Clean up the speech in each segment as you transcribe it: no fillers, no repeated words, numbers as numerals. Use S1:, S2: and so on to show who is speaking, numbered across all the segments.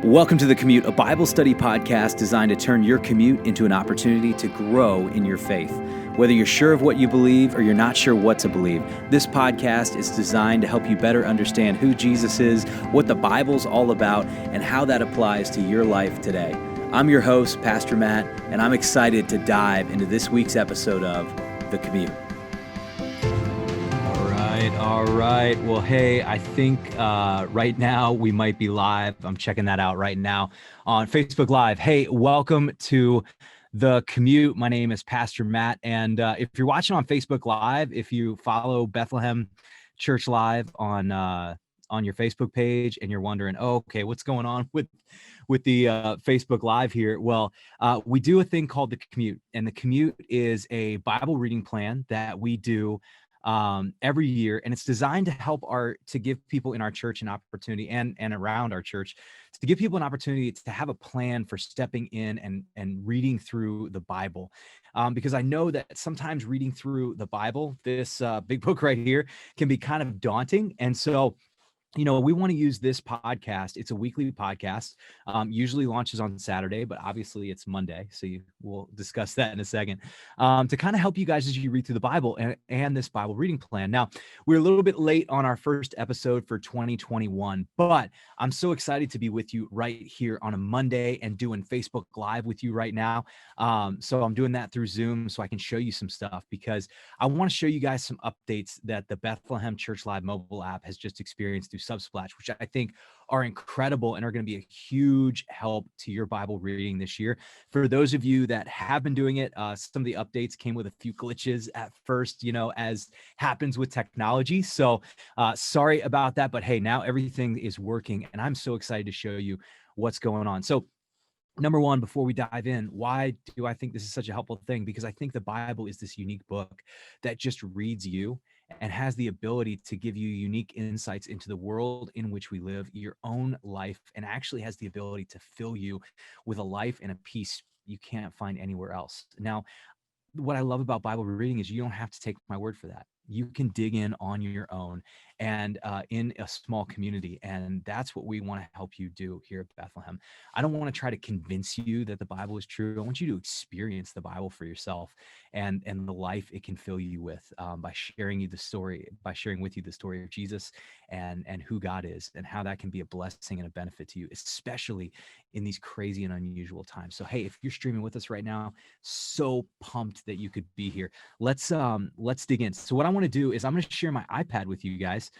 S1: Welcome to The Commute, a Bible study podcast designed to turn your commute into an opportunity to grow in your faith. Whether you're sure of what you believe or you're not sure what to believe, this podcast is designed to help you better understand who Jesus is, what the Bible's all about, and how that applies to your life today. I'm your host, Pastor Matt, and I'm excited to dive into this week's episode of The Commute. All right. Well, hey, I think right now we might be live. I'm checking that out right now on Facebook Live. Hey, welcome to The Commute. My name is Pastor Matt. And if you're watching on Facebook Live, if you follow Bethlehem Church Live on your Facebook page and you're wondering, oh, okay, what's going on with the Facebook Live here? Well, we do a thing called The Commute. And The Commute is a Bible reading plan that we do every year, and it's designed to help to give people in our church an opportunity and around our church to give people an opportunity to have a plan for stepping in and reading through the Bible, because I know that sometimes reading through the Bible, this big book right here, can be kind of daunting. And so we want to use this podcast. It's a weekly podcast, usually launches on Saturday, but obviously it's Monday. So we'll discuss that in a second, to kind of help you guys as you read through the Bible and this Bible reading plan. Now, we're a little bit late on our first episode for 2021, but I'm so excited to be with you right here on a Monday and doing Facebook Live with you right now. So I'm doing that through Zoom so I can show you some stuff, because I want to show you guys some updates that the Bethlehem Church Live mobile app has just experienced through Subsplash, which I think are incredible and are going to be a huge help to your Bible reading this year. For those of you that have been doing it, some of the updates came with a few glitches at first, as happens with technology. So sorry about that, but hey, now everything is working and I'm so excited to show you what's going on. So number one, before we dive in, why do I think this is such a helpful thing? Because I think the Bible is this unique book that just reads you and has the ability to give you unique insights into the world in which we live, your own life, and actually has the ability to fill you with a life and a peace you can't find anywhere else. Now, what I love about Bible reading is you don't have to take my word for that. You can dig in on your own and in a small community. And that's what we want to help you do here at Bethlehem. I don't want to try to convince you that the Bible is true. I want you to experience the Bible for yourself and the life it can fill you with, by sharing with you the story of Jesus and who God is and how that can be a blessing and a benefit to you, especially in these crazy and unusual times. So, hey, if you're streaming with us right now, so pumped that you could be here. Let's dig in. So what I want to do is I'm going to share my iPad with you guys.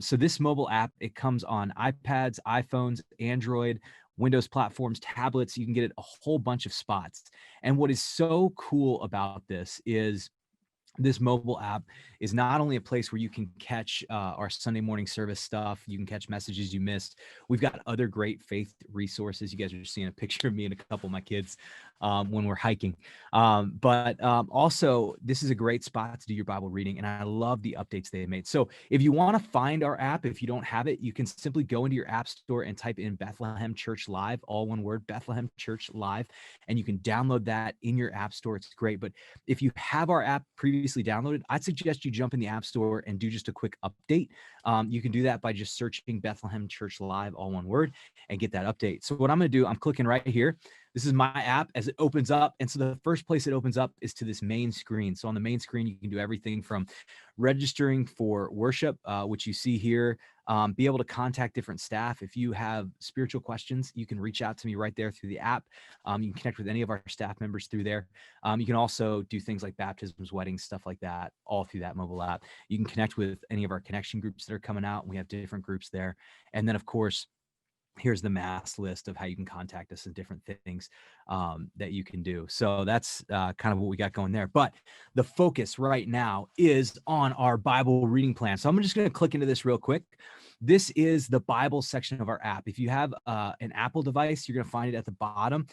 S1: So this mobile app, it comes on iPads, iPhones, Android, Windows platforms, tablets. You can get it a whole bunch of spots. And what is so cool about this is this mobile app is not only a place where you can catch our Sunday morning service stuff, you can catch messages you missed. We've got other great faith resources. You guys are seeing a picture of me and a couple of my kids when we're hiking. But also, this is a great spot to do your Bible reading, and I love the updates they made. So if you want to find our app, if you don't have it, you can simply go into your app store and type in Bethlehem Church Live, all one word, Bethlehem Church Live, and you can download that in your app store. It's great. But if you have our app previously downloaded, I'd suggest you jump in the app store and do just a quick update. You can do that by just searching Bethlehem Church Live, all one word, and get that update. So what I'm going to do, I'm clicking right here. This is my app as it opens up. And so the first place it opens up is to this main screen. So on the main screen, you can do everything from registering for worship, which you see here, be able to contact different staff. If you have spiritual questions, you can reach out to me right there through the app. You can connect with any of our staff members through there. You can also do things like baptisms, weddings, stuff like that, all through that mobile app. You can connect with any of our connection groups that are coming out. We have different groups there. And then, of course, here's the mass list of how you can contact us and different things that you can do. So that's kind of what we got going there. But the focus right now is on our Bible reading plan. So I'm just going to click into this real quick. This is the Bible section of our app. If you have an Apple device, you're going to find it at the bottom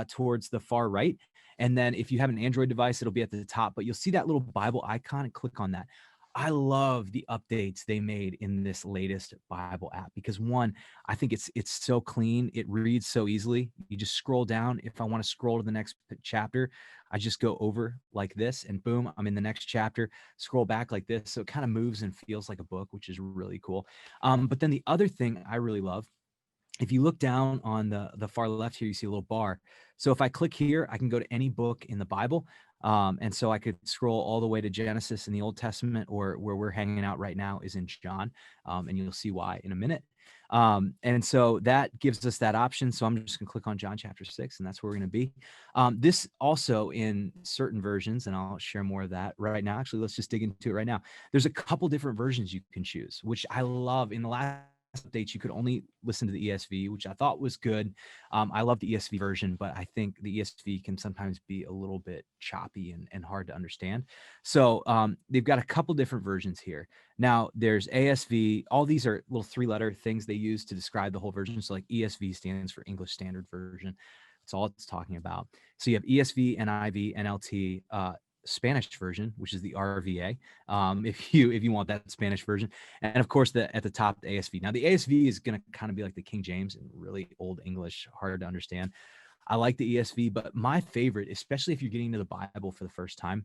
S1: towards the far right. And then if you have an Android device, it'll be at the top. But you'll see that little Bible icon and click on that. I love the updates they made in this latest Bible app because, one, I think it's so clean. It reads so easily. You just scroll down. If I want to scroll to the next chapter, I just go over like this and boom, I'm in the next chapter, scroll back like this. So it kind of moves and feels like a book, which is really cool. But then the other thing I really love if you look down on the far left here, you see a little bar. So if I click here, I can go to any book in the Bible. And so I could scroll all the way to Genesis in the Old Testament, or where we're hanging out right now is in John. And you'll see why in a minute. And so that gives us that option. So I'm just going to click on John chapter 6, and that's where we're going to be. This also in certain versions, and I'll share more of that right now. Actually, let's just dig into it right now. There's a couple different versions you can choose, which I love. In the last updates, you could only listen to the ESV, which I thought was good. I love the ESV version, but I think the ESV can sometimes be a little bit choppy and hard to understand. So they've got a couple different versions here. Now there's ASV. All these are little 3-letter things they use to describe the whole version. So like ESV stands for English Standard Version. That's all it's talking about. So you have ESV, NIV, NLT, Spanish version, which is the RVA, if you want that Spanish version, and of course at the top, the ASV. Now the ASV is going to kind of be like the King James and really old English, hard to understand. I like the ESV, but my favorite, especially if you're getting to the Bible for the first time,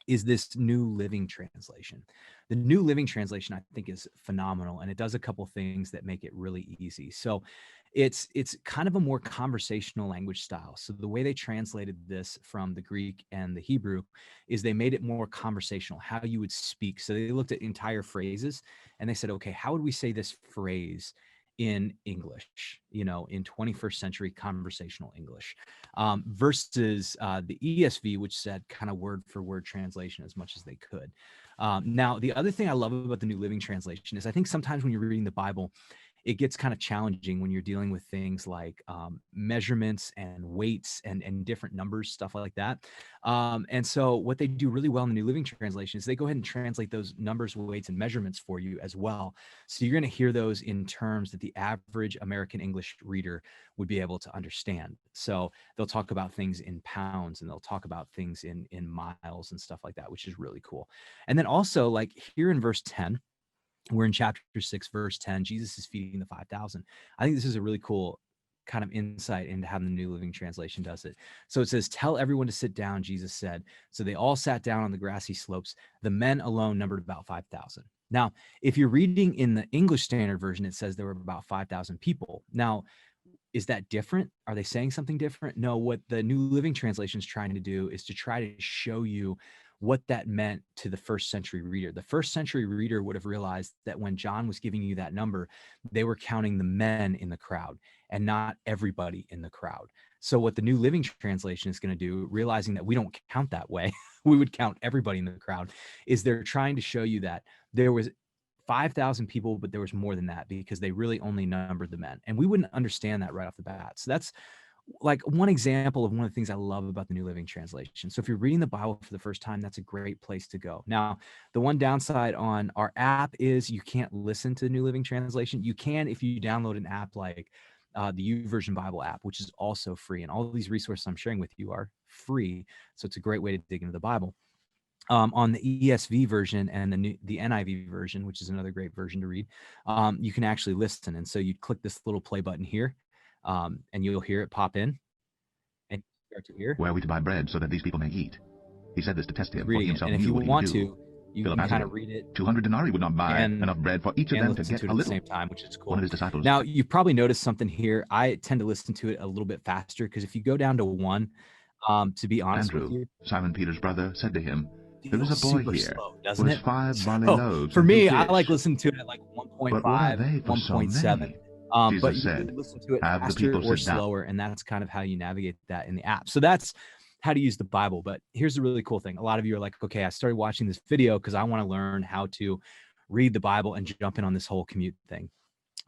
S1: is this New Living Translation. The New Living Translation, I think, is phenomenal, and it does a couple things that make it really easy. So it's kind of a more conversational language style. So the way they translated this from the Greek and the Hebrew is they made it more conversational, how you would speak. So they looked at entire phrases and they said, okay, how would we say this phrase in English, in 21st century conversational English, versus the ESV, which said kind of word for word translation as much as they could. Now, the other thing I love about the New Living Translation is I think sometimes when you're reading the Bible, it gets kind of challenging when you're dealing with things like measurements and weights and different numbers, stuff like that. And so what they do really well in the New Living Translation is they go ahead and translate those numbers, weights, and measurements for you as well. So you're going to hear those in terms that the average American English reader would be able to understand. So they'll talk about things in pounds, and they'll talk about things in miles and stuff like that, which is really cool. And then also, like here in verse 10, we're in chapter 6, verse 10. Jesus is feeding the 5,000. I think this is a really cool kind of insight into how the New Living Translation does it. So it says, "Tell everyone to sit down," Jesus said. So they all sat down on the grassy slopes. The men alone numbered about 5,000. Now, if you're reading in the English Standard Version, it says there were about 5,000 people. Now, is that different? Are they saying something different? No, what the New Living Translation is trying to do is to try to show you what that meant to the first century reader. The first century reader would have realized that when John was giving you that number, they were counting the men in the crowd and not everybody in the crowd. So what the New Living Translation is going to do, realizing that we don't count that way, we would count everybody in the crowd, is they're trying to show you that there was 5,000 people, but there was more than that because they really only numbered the men. And we wouldn't understand that right off the bat. So that's like one example of one of the things I love about the New Living Translation. So if you're reading the Bible for the first time, that's a great place to go. Now, the one downside on our app is you can't listen to the New Living Translation. You can if you download an app like the YouVersion Bible app, which is also free. And all of these resources I'm sharing with you are free. So it's a great way to dig into the Bible. On the ESV version and the NIV version, which is another great version to read, you can actually listen. And so you click this little play button here, and you'll hear it pop in, and you start to hear.
S2: Where are we to buy bread so that these people may eat? He said this to test him, for he
S1: Reading it,
S2: himself
S1: and if
S2: knew
S1: you
S2: what he
S1: want
S2: would do.
S1: to, you
S2: Philip
S1: can
S2: answered
S1: kind
S2: him,
S1: of read it
S2: 200 denarii would not buy
S1: and
S2: enough bread for each of them to
S1: listen
S2: get
S1: to it
S2: a
S1: at the
S2: little.
S1: same time, which is cool.
S2: One of his disciples.
S1: Now, you probably noticed something here. I tend to listen to it a little bit faster because if you go down to 1, to be honest with
S2: Andrew,
S1: you,
S2: Simon Peter's brother, said to him, there is
S1: feels
S2: a boy
S1: super
S2: here
S1: slow,
S2: who
S1: doesn't
S2: has
S1: it?
S2: 5 barley
S1: So
S2: loaves
S1: for
S2: and 2
S1: me,
S2: fish.
S1: I like listening to it at like
S2: But what are
S1: 1.5,
S2: they for so
S1: 1.7.
S2: many?
S1: But
S2: Jesus
S1: you can
S2: said,
S1: listen to it
S2: have the
S1: faster
S2: people
S1: or
S2: sit down.
S1: slower, and that's kind of how you navigate that in the app. So that's how to use the Bible. But here's the really cool thing. A lot of you are like, okay, I started watching this video because I want to learn how to read the Bible and jump in on this whole commute thing.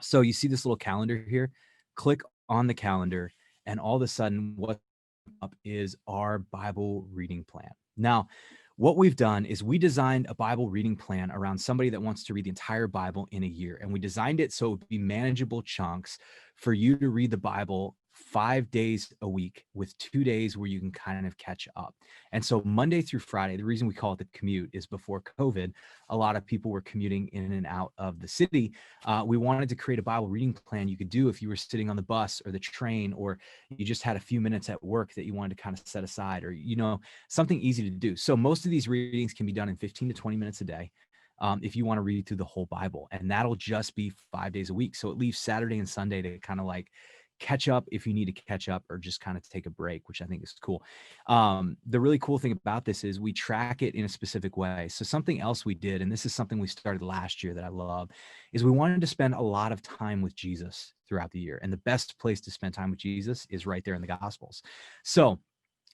S1: So you see this little calendar here, click on the calendar, and all of a sudden what's up is our Bible reading plan. Now, what we've done is we designed a Bible reading plan around somebody that wants to read the entire Bible in a year. And we designed it so it would be manageable chunks for you to read the Bible 5 days a week with 2 days where you can kind of catch up. And so Monday through Friday, the reason we call it the commute is before COVID, a lot of people were commuting in and out of the city. We wanted to create a Bible reading plan you could do if you were sitting on the bus or the train, or you just had a few minutes at work that you wanted to kind of set aside, or, something easy to do. So most of these readings can be done in 15 to 20 minutes a day. if you want to read through the whole Bible, and that'll just be 5 days a week. So it leaves Saturday and Sunday to kind of like catch up if you need to catch up, or just kind of take a break, which I think is cool. The really cool thing about this is we track it in a specific way. So something else we did, and this is something we started last year that I love, is we wanted to spend a lot of time with Jesus throughout the year. And the best place to spend time with Jesus is right there in the Gospels. So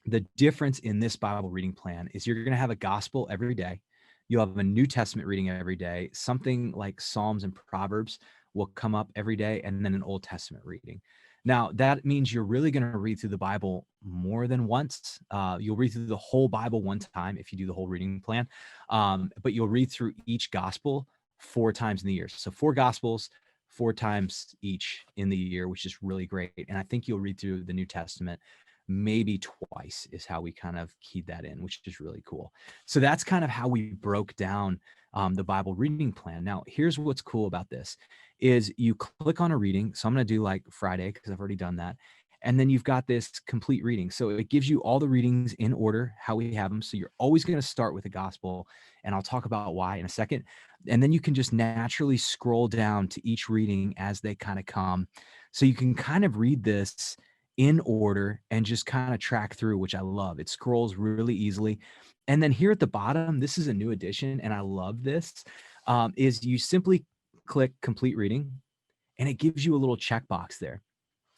S1: the difference in this Bible reading plan is you're going to have a gospel every day. You'll have a New Testament reading every day. Something like Psalms and Proverbs will come up every day, and then an Old Testament reading. Now, that means you're really going to read through the Bible more than once. You'll read through the whole Bible one time if you do the whole reading plan, but you'll read through each gospel 4 times in the year. So 4 gospels, 4 times each in the year, which is really great. And I think you'll read through the New Testament maybe twice is how we kind of keyed that in, which is really cool. So that's kind of how we broke down the Bible reading plan. Now, here's what's cool about this is you click on a reading. So I'm going to do like Friday because I've already done that. And then you've got this complete reading. So it gives you all the readings in order, how we have them. So you're always going to start with the gospel, and I'll talk about why in a second. And then you can just naturally scroll down to each reading as they kind of come. So you can kind of read this in order and just kind of track through, which I love. It scrolls really easily. And then here at the bottom, this is a new addition, and I love this, is you simply click complete reading, and it gives you a little checkbox there.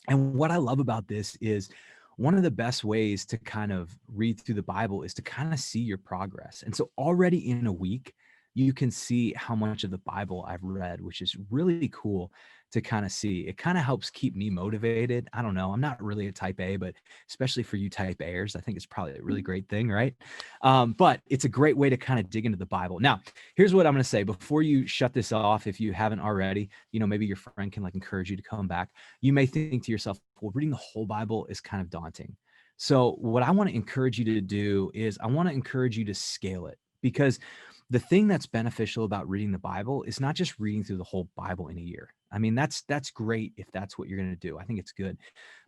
S1: And what I love about this is one of the best ways to kind of read through the Bible is to kind of see your progress. And so already in a week, you can see how much of the Bible I've read, which is really cool to kind of see. It kind of helps keep me motivated. I don't know. I'm not really a type A, but especially for you type A'ers, I think it's probably a really great thing, right? But it's a great way to kind of dig into the Bible. Now, here's what I'm going to say before you shut this off. If you haven't already, maybe your friend can like encourage you to come back. You may think to yourself, well, reading the whole Bible is kind of daunting. So what I want to encourage you to do is I want to encourage you to scale it, because the thing that's beneficial about reading the Bible is not just reading through the whole Bible in a year. I mean, that's great if that's what you're going to do. I think it's good,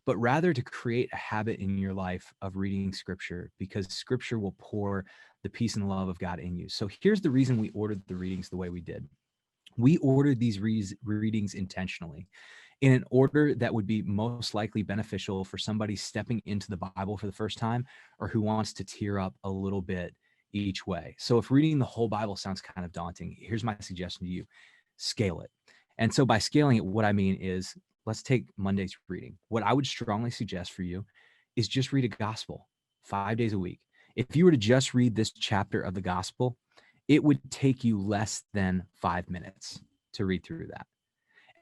S1: but rather to create a habit in your life of reading scripture, because scripture will pour the peace and love of God in you. So here's the reason we ordered the readings the way we did. We ordered these readings intentionally in an order that would be most likely beneficial for somebody stepping into the Bible for the first time, or who wants to tear up a little bit each way. So if reading the whole Bible sounds kind of daunting, here's my suggestion to you: scale it. And so by scaling it, what I mean is, let's take Monday's reading. What I would strongly suggest for you is just read a gospel 5 days a week. If you were to just read this chapter of the gospel, it would take you less than 5 minutes to read through that.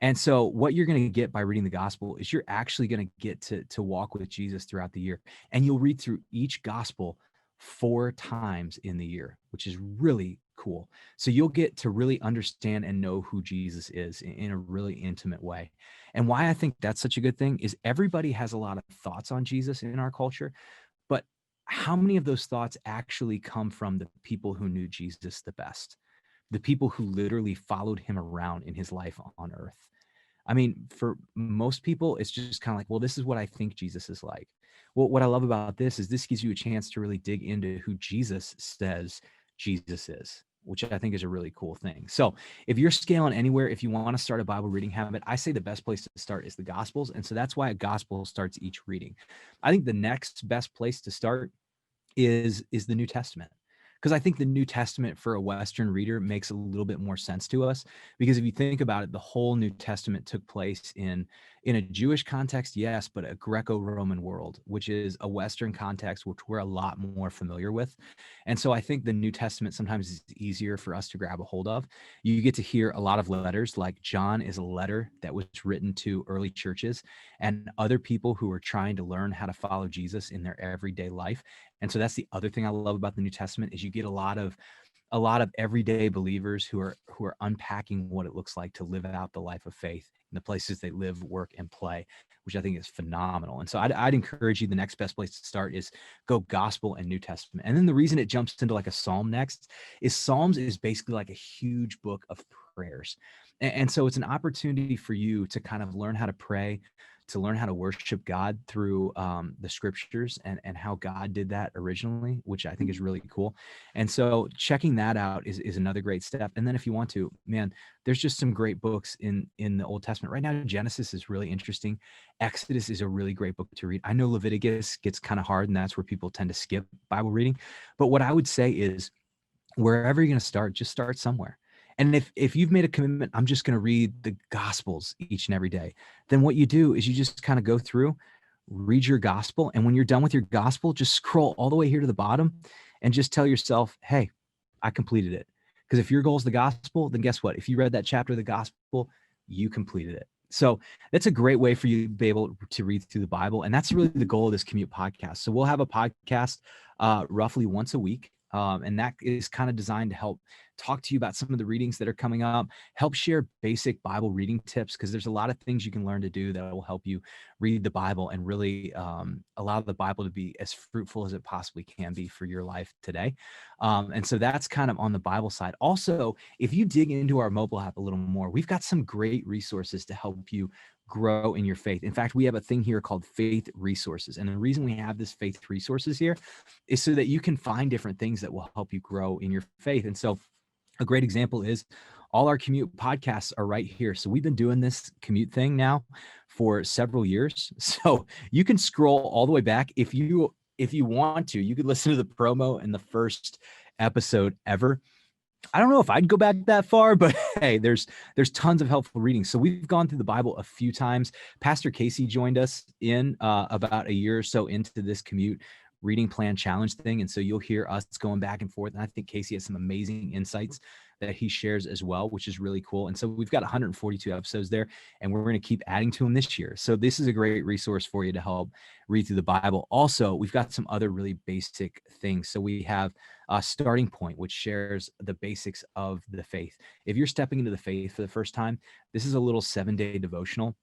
S1: And so what you're going to get by reading the gospel is you're actually going to get to walk with Jesus throughout the year. And you'll read through each gospel 4 times in the year, which is really cool. So you'll get to really understand and know who Jesus is in a really intimate way. And why I think that's such a good thing is everybody has a lot of thoughts on Jesus in our culture, but how many of those thoughts actually come from the people who knew Jesus the best? The people who literally followed him around in his life on earth. I mean, for most people, it's just kind of like, well, this is what I think Jesus is like. Well, what I love about this is this gives you a chance to really dig into who Jesus says Jesus is, which I think is a really cool thing. So if you're scaling anywhere, if you want to start a Bible reading habit, I say the best place to start is the Gospels. And so that's why a gospel starts each reading. I think the next best place to start is the New Testament. Because I think the New Testament for a Western reader makes a little bit more sense to us. Because if you think about it, the whole New Testament took place in a Jewish context, yes, but a Greco-Roman world, which is a Western context, which we're a lot more familiar with. And so I think the New Testament sometimes is easier for us to grab a hold of. You get to hear a lot of letters, like John is a letter that was written to early churches and other people who are trying to learn how to follow Jesus in their everyday life. And so that's the other thing I love about the New Testament is you get a lot of everyday believers who are unpacking what it looks like to live out the life of faith in the places they live, work, and play, which I think is phenomenal. And so I'd encourage you, the next best place to start is go Gospel and New Testament. And then the reason it jumps into like a Psalm next is Psalms is basically like a huge book of prayers. And so it's an opportunity for you to kind of learn how to pray, to learn how to worship God through the scriptures and how God did that originally, which I think is really cool. And so checking that out is another great step. And then if you want to, man, there's just some great books in the Old Testament. Right now, Genesis is really interesting. Exodus is a really great book to read. I know Leviticus gets kind of hard, and that's where people tend to skip Bible reading. But what I would say is, wherever you're going to start, just start somewhere. And if you've made a commitment, I'm just going to read the Gospels each and every day, then what you do is you just kind of go through, read your gospel. And when you're done with your gospel, just scroll all the way here to the bottom and just tell yourself, hey, I completed it. Because if your goal is the gospel, then guess what? If you read that chapter of the gospel, you completed it. So that's a great way for you to be able to read through the Bible. And that's really the goal of this Commute podcast. So we'll have a podcast roughly once a week. And that is kind of designed to help talk to you about some of the readings that are coming up, help share basic Bible reading tips, because there's a lot of things you can learn to do that will help you read the Bible and really allow the Bible to be as fruitful as it possibly can be for your life today. And so that's kind of on the Bible side. Also, if you dig into our mobile app a little more, we've got some great resources to help you grow in your faith. In fact, we have a thing here called Faith Resources. And the reason we have this Faith Resources here is so that you can find different things that will help you grow in your faith. And so a great example is all our Commute podcasts are right here. So we've been doing this Commute thing now for several years. So you can scroll all the way back. If you want to, you could listen to the promo in the first episode ever. I don't know if I'd go back that far, but hey, there's tons of helpful readings. So we've gone through the Bible a few times. Pastor Casey joined us in about a year or so into this Commute reading plan challenge thing. And so you'll hear us going back and forth. And I think Casey has some amazing insights that he shares as well, which is really cool. And so we've got 142 episodes there, and we're going to keep adding to them this year. So this is a great resource for you to help read through the Bible. Also, we've got some other really basic things. So we have a Starting Point, which shares the basics of the faith. If you're stepping into the faith for the first time, this is a little 7-day devotional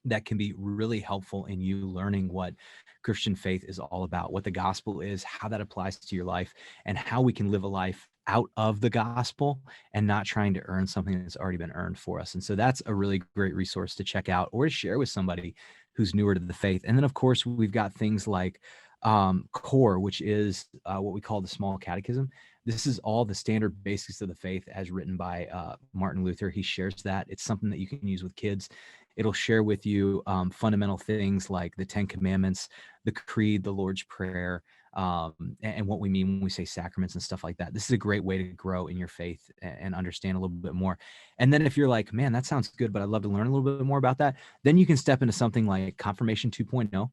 S1: that can be really helpful in you learning what Christian faith is all about, what the gospel is, how that applies to your life, and how we can live a life out of the gospel and not trying to earn something that's already been earned for us. And so that's a really great resource to check out or to share with somebody who's newer to the faith. And then, of course, we've got things like Core, which is what we call the Small Catechism. This is all the standard basics of the faith as written by Martin Luther. He shares that. It's something that you can use with kids. It'll share with you fundamental things like the 10 Commandments, the Creed, the Lord's Prayer, and what we mean when we say sacraments and stuff like that. This is a great way to grow in your faith and understand a little bit more. And then if you're like, man, that sounds good, but I'd love to learn a little bit more about that, then you can step into something like Confirmation 2.0.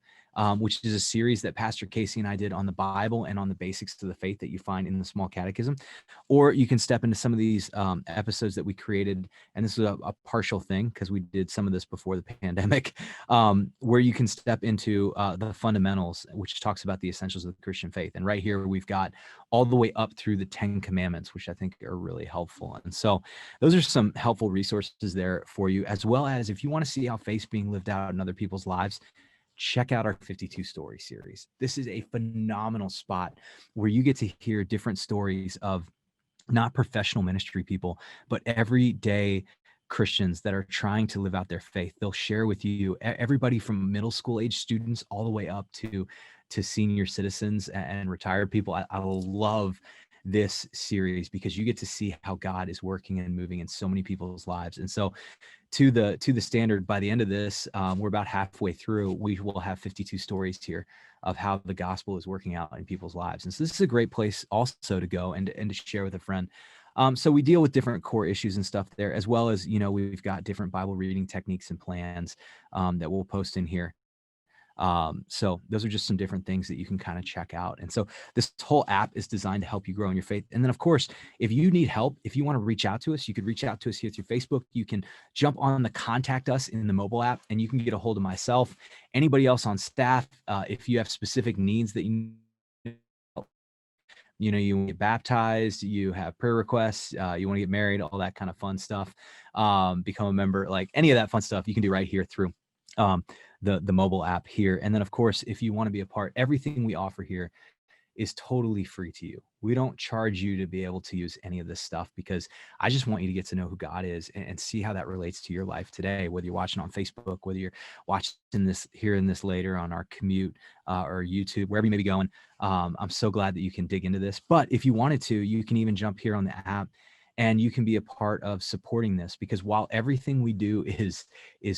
S1: Which is a series that Pastor Casey and I did on the Bible and on the basics of the faith that you find in the Small Catechism. Or you can step into some of these episodes that we created, and this is a partial thing because we did some of this before the pandemic, where you can step into the fundamentals, which talks about the essentials of the Christian faith. And right here, we've got all the way up through the 10 Commandments, which I think are really helpful. And so those are some helpful resources there for you, as well as if you want to see how faith's being lived out in other people's lives, check out our 52 story series. This is a phenomenal spot where you get to hear different stories of not professional ministry people, but everyday Christians that are trying to live out their faith. They'll share with you everybody from middle school age students all the way up to senior citizens and retired people. I love this series because you get to see how God is working and moving in so many people's lives. And so to the standard, by the end of this, we're about halfway through, we will have 52 stories here of how the gospel is working out in people's lives. And so this is a great place also to go and to share with a friend. So we deal with different core issues and stuff there, as well as, we've got different Bible reading techniques and plans that we'll post in here. So those are just some different things that you can kind of check out. And so this whole app is designed to help you grow in your faith. And then, of course, if you need help, if you want to reach out to us, you could reach out to us here through Facebook. You can jump on the contact us in the mobile app, and you can get a hold of myself, anybody else on staff. If you have specific needs that you want to get baptized, you have prayer requests, you want to get married, all that kind of fun stuff, become a member, like any of that fun stuff you can do right here through the mobile app here. And then, of course, if you want to be a part, everything we offer here is totally free to you. We don't charge you to be able to use any of this stuff, because I just want you to get to know who God is and see how that relates to your life today, whether you're watching on Facebook, whether you're watching this, hearing this later on our Commute or YouTube, wherever you may be going. I'm so glad that you can dig into this. But if you wanted to, you can even jump here on the app and you can be a part of supporting this, because while everything we do is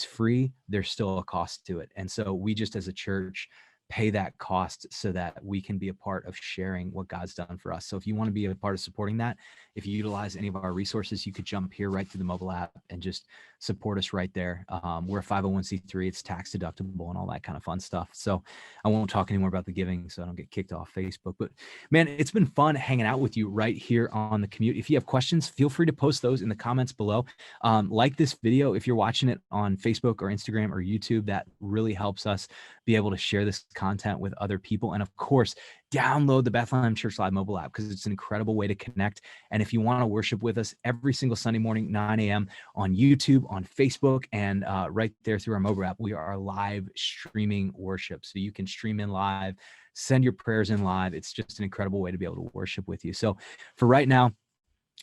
S1: free, there's still a cost to it. And so we just as a church pay that cost so that we can be a part of sharing what God's done for us. So if you want to be a part of supporting that, if you utilize any of our resources, you could jump here right through the mobile app and just support us right there. We're a 501c3, it's tax deductible and all that kind of fun stuff. So I won't talk anymore about the giving so I don't get kicked off Facebook. But man, it's been fun hanging out with you right here on the Commute. If you have questions, feel free to post those in the comments below. Like this video if you're watching it on Facebook or Instagram or YouTube. That really helps us be able to share this content with other people. And of course, download the Bethlehem Church Live mobile app, because it's an incredible way to connect. And if you want to worship with us every single Sunday morning, 9 a.m. on YouTube, on Facebook, and right there through our mobile app, we are live streaming worship. So you can stream in live, send your prayers in live. It's just an incredible way to be able to worship with you. So for right now,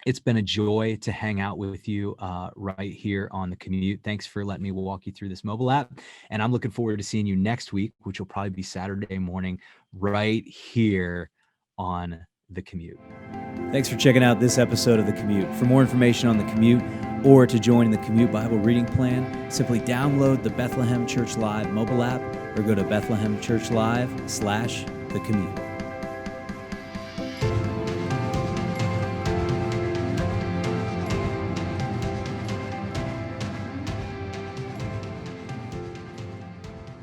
S1: it's been a joy to hang out with you right here on the Commute. Thanks for letting me walk you through this mobile app. And I'm looking forward to seeing you next week, which will probably be Saturday morning, right here on the Commute. Thanks for checking out this episode of the Commute. For more information on the Commute or to join the Commute Bible reading plan, simply download the Bethlehem Church Live mobile app or go to bethlehemchurchlive.com/thecommute.